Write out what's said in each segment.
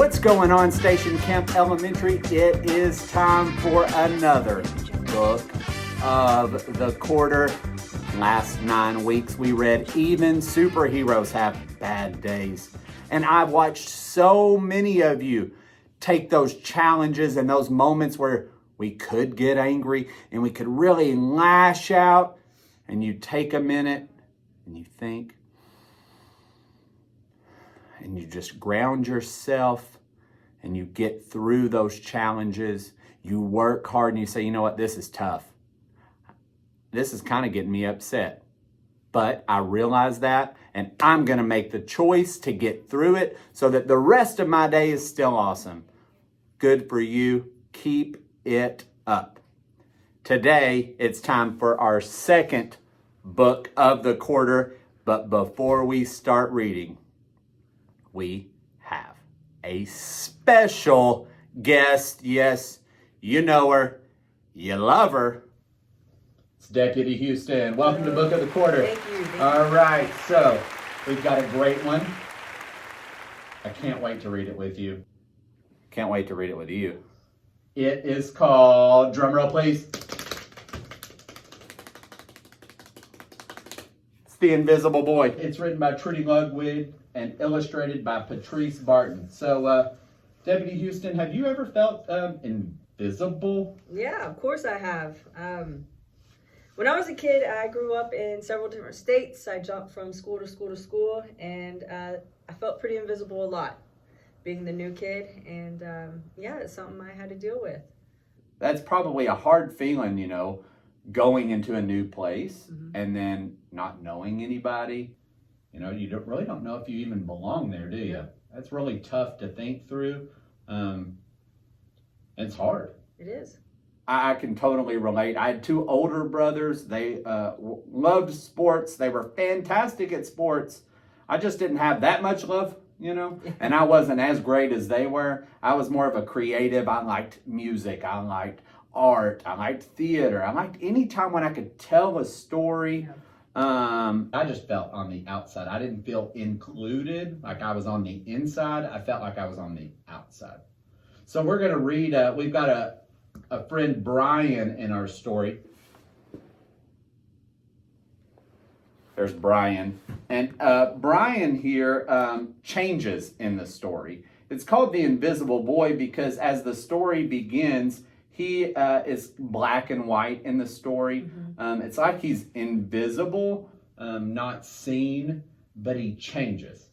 What's going on, Station Camp Elementary? It is time for another book of the quarter. Last 9 weeks we read Even Superheroes Have Bad Days. And I've watched so many of you take those challenges and those moments where we could get angry and we could really lash out, and you take a minute and you think and you just ground yourself and you get through those challenges. You work hard and you say, you know what, this is tough. This is kind of getting me upset. But I realize that, and I'm going to make the choice to get through it so that the rest of my day is still awesome. Good for you. Keep it up. Today, it's time for our second book of the quarter. But before we start reading, we have a special guest. Yes, you know her. You love her. It's Deputy Houston. Welcome to Book of the Quarter. Thank you. All right, so we've got a great one. I can't wait to read it with you. Can't wait to read it with you. It is called, drumroll please. It's The Invisible Boy. It's written by Trudy Ludwig and illustrated by Patrice Barton. So, Deputy Houston, have you ever felt invisible? Yeah, of course I have. When I was a kid, I grew up in several different states. I jumped from school to school to school, and I felt pretty invisible a lot, being the new kid. And yeah, it's something I had to deal with. That's probably a hard feeling, you know, going into a new place and then not knowing anybody. You know, you really don't know if you even belong there, do you? That's really tough to think through. It's hard. It is. I can totally relate. I had 2 older brothers. They loved sports. They were fantastic at sports. I just didn't have that much love, you know, and I wasn't as great as they were. I was more of a creative. I liked music. I liked art. I liked theater. I liked any time when I could tell a story. Yeah. I just felt on the outside. I didn't feel included, like I was on the inside. I felt like I was on the outside. So we're going to read, we've got a friend Brian in our story. There's Brian. And Brian here changes in the story. It's called The Invisible Boy because as the story begins, he is black and white in the story. It's like he's invisible, not seen, but he changes.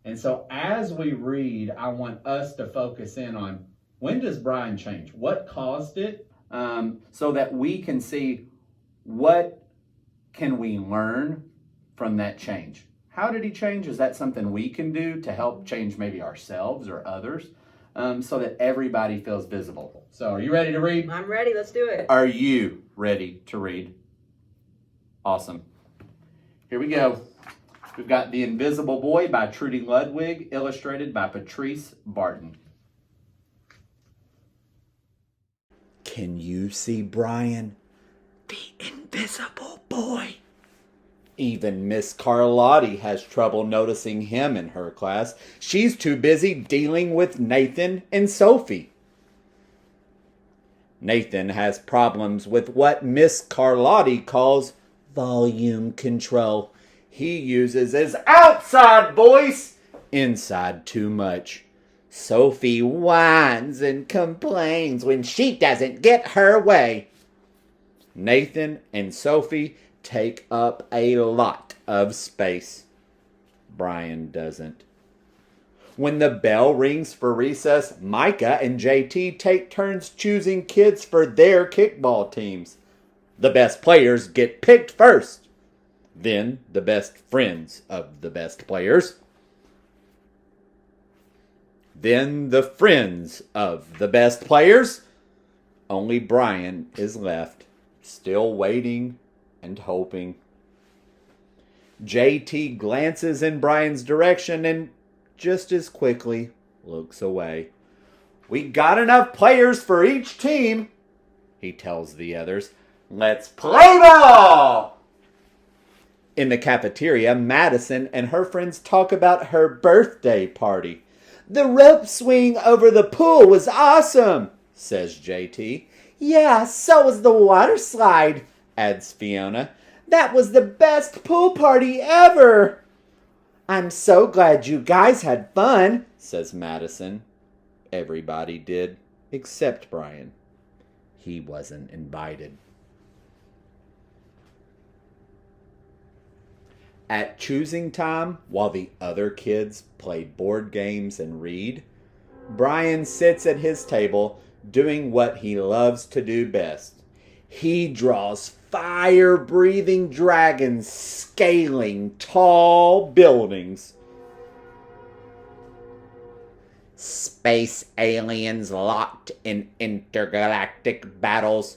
And so as we read, I want us to focus in on, when does Brian change? What caused it? So that we can see, what can we learn from that change? How did he change? Is that something we can do to help change maybe ourselves or others? So that everybody feels visible. So are you ready to read? I'm ready. Let's do it. Are you ready to read? Awesome. Here we go. We've got The Invisible Boy by Trudy Ludwig, illustrated by Patrice Barton. Can you see Brian? The invisible boy. Even Miss Carlotti has trouble noticing him in her class. She's too busy dealing with Nathan and Sophie. Nathan has problems with what Miss Carlotti calls volume control. He uses his outside voice, inside too much. Sophie whines and complains when she doesn't get her way. Nathan and Sophie take up a lot of space. Brian doesn't. When the bell rings for recess, Micah and JT take turns choosing kids for their kickball teams. The best players get picked first. Then the best friends of the best players. Then the friends of the best players. Only Brian is left, still waiting and hoping. JT glances in Brian's direction and just as quickly looks away. We got enough players for each team, he tells the others. Let's play ball! In the cafeteria, Madison and her friends talk about her birthday party. The rope swing over the pool was awesome, says JT. Yeah, so was the water slide, adds Fiona. That was the best pool party ever. I'm so glad you guys had fun, says Madison. Everybody did, except Brian. He wasn't invited. At choosing time, while the other kids play board games and read, Brian sits at his table doing what he loves to do best. He draws fire-breathing dragons scaling tall buildings. Space aliens locked in intergalactic battles.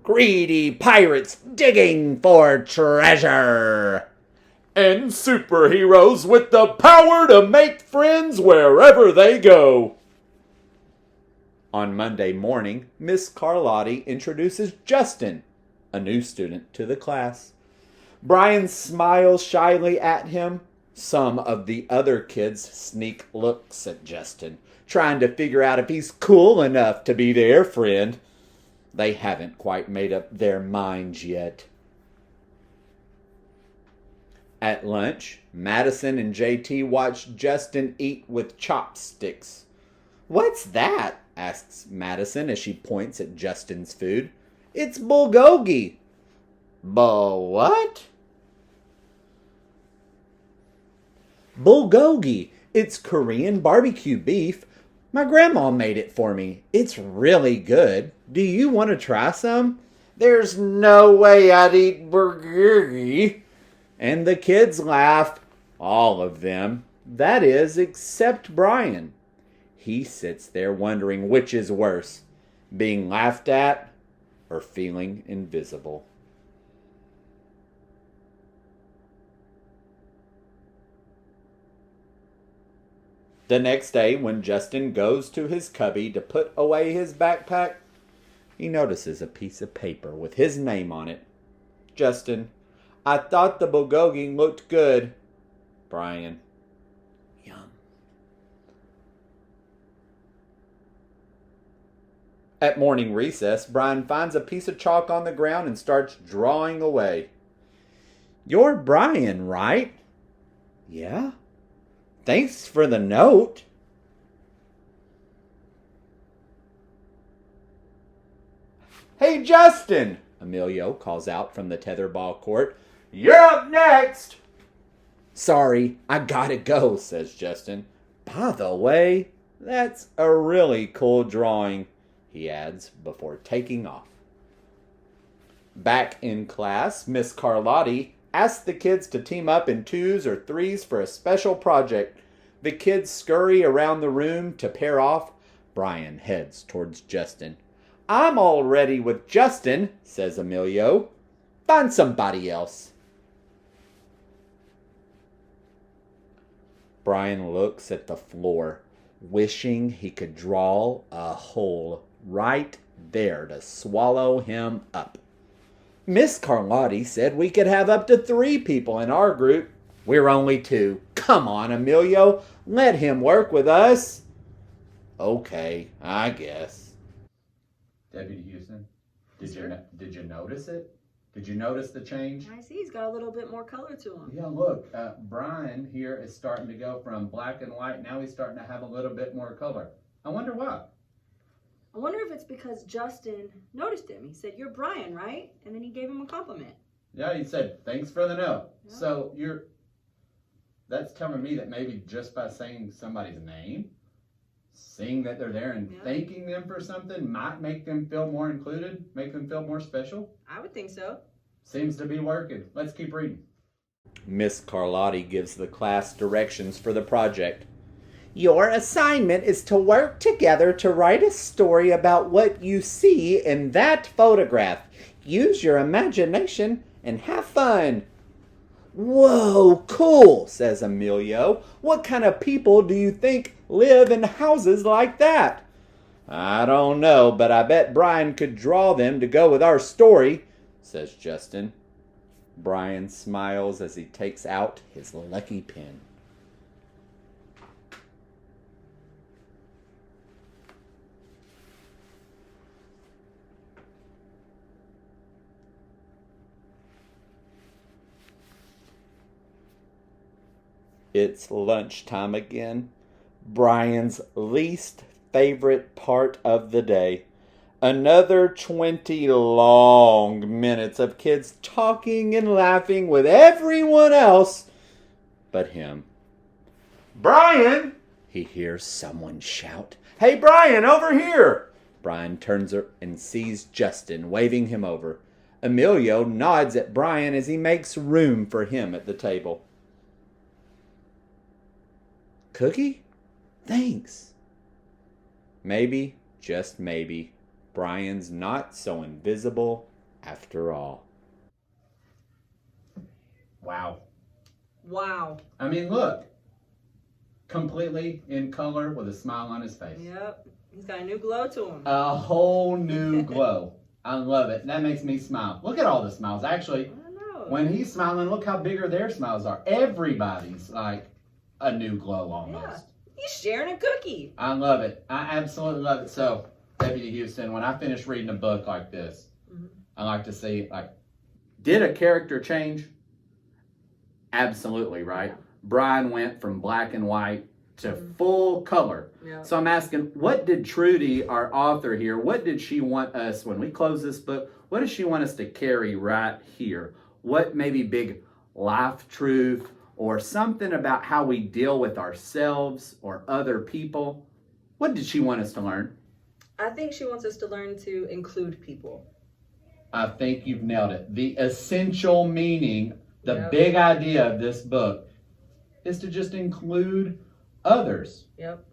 Greedy pirates digging for treasure. And superheroes with the power to make friends wherever they go. On Monday morning, Miss Carlotti introduces Justin, a new student, to the class. Brian smiles shyly at him. Some of the other kids sneak looks at Justin, trying to figure out if he's cool enough to be their friend. They haven't quite made up their minds yet. At lunch, Madison and JT watch Justin eat with chopsticks. What's that? Asks Madison as she points at Justin's food. It's bulgogi. What? Bulgogi. It's Korean barbecue beef. My grandma made it for me. It's really good. Do you want to try some? There's no way I'd eat bulgogi. And the kids laugh. All of them. That is, except Brian. He sits there wondering which is worse, being laughed at or feeling invisible. The next day, when Justin goes to his cubby to put away his backpack, he notices a piece of paper with his name on it. Justin, I thought the bulgogi looked good. Brian, yum. At morning recess, Brian finds a piece of chalk on the ground and starts drawing away. You're Brian, right? Yeah. Thanks for the note. Hey, Justin, Emilio calls out from the tetherball court. You're up next. Sorry, I gotta go, says Justin. By the way, that's a really cool drawing, he adds before taking off. Back in class, Miss Carlotti asks the kids to team up in 2s or 3s for a special project. The kids scurry around the room to pair off. Brian heads towards Justin. I'm all ready with Justin, says Emilio. Find somebody else. Brian looks at the floor, wishing he could draw a hole right there to swallow him up. Miss Carlotti said we could have up to 3 people in our group. We're only 2. Come on, Emilio. Let him work with us. Okay, I guess. Deputy Houston, did you notice it? Did you notice the change? I see he's got a little bit more color to him. Yeah, look, Brian here is starting to go from black and white. Now he's starting to have a little bit more color. I wonder why. I wonder if it's because Justin noticed him. He said, you're Brian, right? And then he gave him a compliment. Yeah, he said, thanks for the note. Yeah. So that's telling me that maybe just by saying somebody's name, seeing that they're there and thanking them for something might make them feel more included, make them feel more special. I would think so. Seems to be working. Let's keep reading. Miss Carlotti gives the class directions for the project. Your assignment is to work together to write a story about what you see in that photograph. Use your imagination and have fun. Whoa, cool, says Emilio. What kind of people do you think live in houses like that? I don't know, but I bet Brian could draw them to go with our story, says Justin. Brian smiles as he takes out his lucky pen. It's lunchtime again. Brian's least favorite part of the day. Another 20 long minutes of kids talking and laughing with everyone else but him. Brian! He hears someone shout. Hey, Brian, over here! Brian turns and sees Justin waving him over. Emilio nods at Brian as he makes room for him at the table. Cookie? Thanks. Maybe, just maybe, Brian's not so invisible after all. Wow. Wow. I mean, look. Completely in color with a smile on his face. Yep. He's got a new glow to him. A whole new glow. I love it. That makes me smile. Look at all the smiles. Actually, when he's smiling, look how bigger their smiles are. Everybody's like a new glow almost. Yeah. He's sharing a cookie. I love it. I absolutely love it. So, Deputy Houston, when I finish reading a book like this, I like to see, like, did a character change? Absolutely, right? Yeah. Brian went from black and white to full color. Yeah. So I'm asking, what did Trudy, our author here, what did she want us, when we close this book, what does she want us to carry right here? What maybe big life truth or something about how we deal with ourselves or other people? What did she want us to learn? I think she wants us to learn to include people. I think you've nailed it. The essential meaning, the big idea of this book is to just include others. Yep.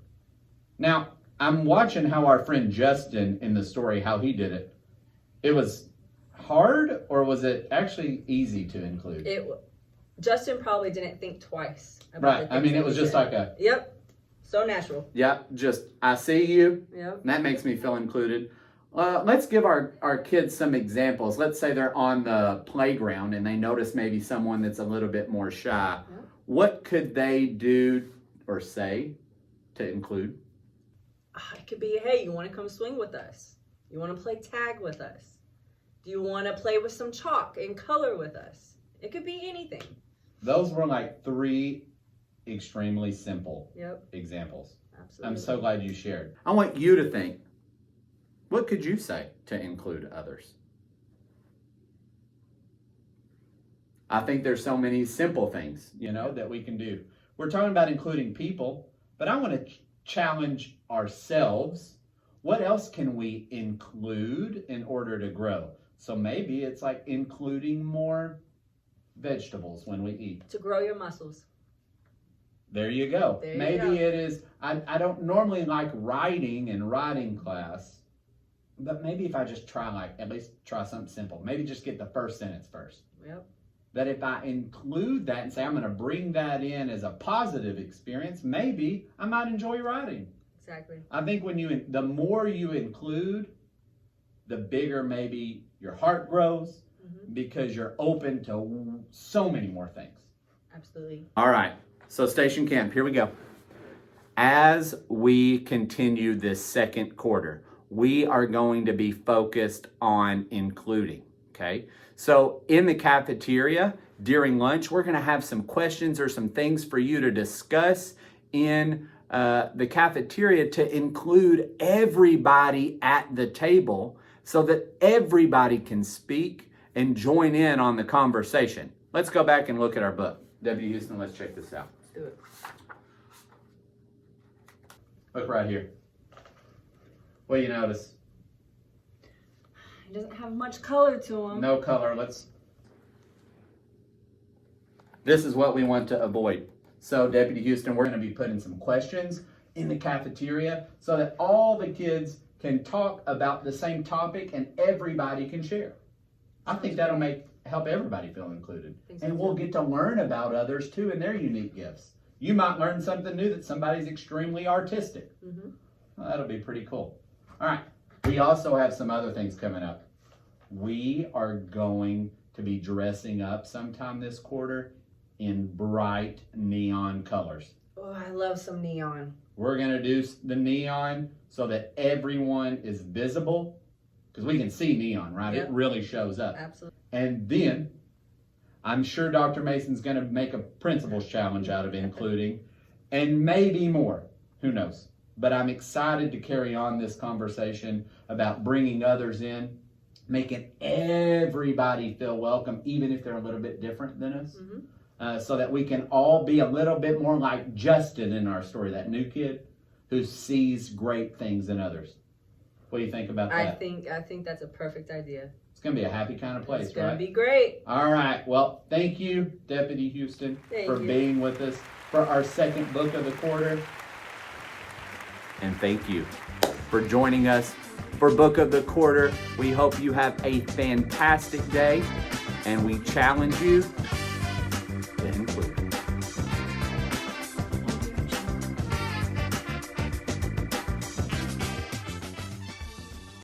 Now, I'm watching how our friend Justin in the story, how he did it. It was hard, or was it actually easy to include? Justin probably didn't think twice about it. Right. I mean, it was just like a... Yep. So natural. Yep. Just, I see you. Yep. That makes me feel included. Let's give our kids some examples. Let's say they're on the playground and they notice maybe someone that's a little bit more shy. Yep. What could they do or say to include? It could be, hey, you want to come swing with us? You want to play tag with us? Do you want to play with some chalk and color with us? It could be anything. Those were like 3 extremely simple examples. Absolutely. I'm so glad you shared. I want you to think, what could you say to include others? I think there's so many simple things, that we can do. We're talking about including people, but I want to challenge ourselves. What else can we include in order to grow? So maybe it's like including more vegetables when we eat. To grow your muscles. There you go. Maybe it is, I don't normally like writing in writing class, but maybe if I just at least try something simple. Maybe just get the first sentence first. Yep. That if I include that and say I'm going to bring that in as a positive experience, maybe I might enjoy writing. Exactly. I think the more you include, the bigger maybe your heart grows because you're open to so many more things. Absolutely. All right. So Station Camp, here we go. As we continue this second quarter, we are going to be focused on including, okay? So in the cafeteria, during lunch, we're going to have some questions or some things for you to discuss in the cafeteria to include everybody at the table so that everybody can speak and join in on the conversation. Let's go back and look at our book. Deputy Houston, let's check this out. Let's do it. Look right here. What do you notice? He doesn't have much color to him. No color. This is what we want to avoid. So, Deputy Houston, we're going to be putting some questions in the cafeteria so that all the kids can talk about the same topic and everybody can share. I think that'll help everybody feel included. And we'll get to learn about others too and their unique gifts. You might learn something new that somebody's extremely artistic. Well, that'll be pretty cool. All right. We also have some other things coming up. We are going to be dressing up sometime this quarter in bright neon colors. Oh, I love some neon. We're going to do the neon so that everyone is visible because we can see neon, right? Yep. It really shows up. Absolutely. And then I'm sure Dr. Mason's going to make a principles challenge out of including, and maybe more. Who knows? But I'm excited to carry on this conversation about bringing others in, making everybody feel welcome, even if they're a little bit different than us, so that we can all be a little bit more like Justin in our story, that new kid who sees great things in others. What do you think about that? I think that's a perfect idea. It's going to be a happy kind of place, right? It's going to be great. All right. Well, thank you, Deputy Houston, for being with us for our second book of the quarter. And thank you for joining us for Book of the Quarter. We hope you have a fantastic day, and we challenge you